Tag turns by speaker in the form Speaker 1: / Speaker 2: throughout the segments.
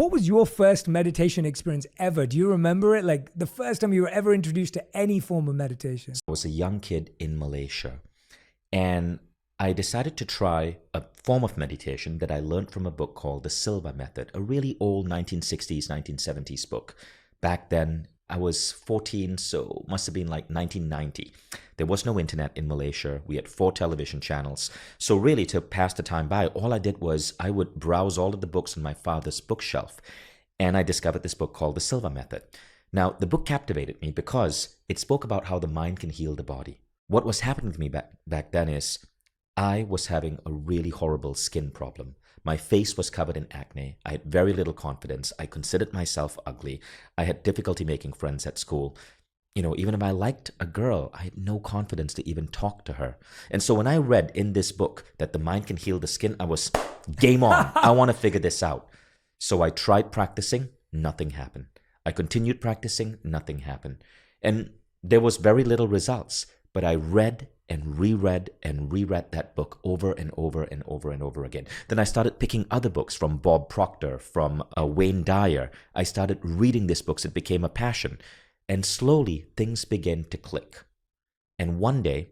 Speaker 1: What was your first meditation experience ever? Do you remember it? Like the first time you were ever introduced to any form of meditation?
Speaker 2: I was a young kid in Malaysia, and I decided to try a form of meditation that I learned from a book called The Silva Method, a really old 1960s, 1970s book. Back then, I was 14, so must have been like 1990. There was no internet in Malaysia. We had 4 television channels. So really, to pass the time by, all I did was I would browse all of the books on my father's bookshelf, and I discovered this book called The Silva Method. Now, the book captivated me because it spoke about how the mind can heal the body. What was happening to me back then is I was having a really horrible skin problem. My face was covered in acne. I had very little confidence. I considered myself ugly. I had difficulty making friends at school. Even if I liked a girl, I had no confidence to even talk to her. And so when I read in this book that the mind can heal the skin, I was game on. I want to figure this out. So I tried practicing. Nothing happened. I continued practicing. Nothing happened. And there was very little results. But I read and reread that book over and over and over and over again. Then I started picking other books from Bob Proctor, from Wayne Dyer. I started reading these books. It became a passion. And slowly, things began to click. And one day,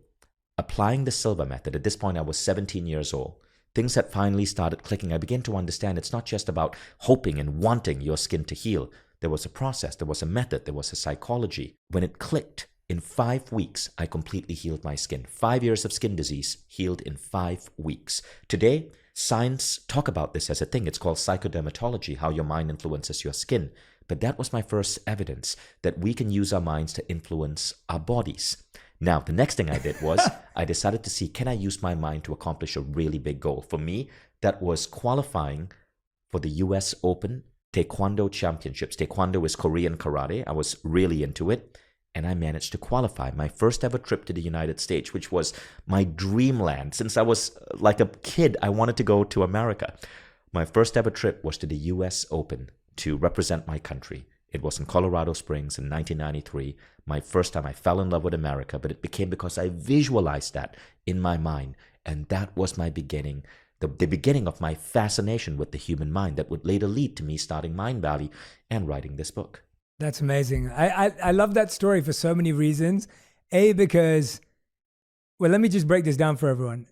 Speaker 2: applying the Silva Method, at this point I was 17 years old, things had finally started clicking. I began to understand it's not just about hoping and wanting your skin to heal. There was a process, there was a method, there was a psychology. When it clicked, in 5 weeks, I completely healed my skin. 5 years of skin disease healed in 5 weeks. Today, science talk about this as a thing. It's called psychodermatology, how your mind influences your skin. But that was my first evidence that we can use our minds to influence our bodies. Now, the next thing I did was I decided to see, can I use my mind to accomplish a really big goal? For me, that was qualifying for the US Open Taekwondo Championships. Taekwondo is Korean karate. I was really into it. And I managed to qualify. My first ever trip to the United States, which was my dreamland. Since I was like a kid, I wanted to go to America. My first ever trip was to the US Open to represent my country. It was in Colorado Springs in 1993. My first time I fell in love with America, but it became because I visualized that in my mind. And that was my beginning, the beginning of my fascination with the human mind that would later lead to me starting Mindvalley and writing this book.
Speaker 1: That's amazing. I love that story for so many reasons. Because, well, let me just break this down for everyone.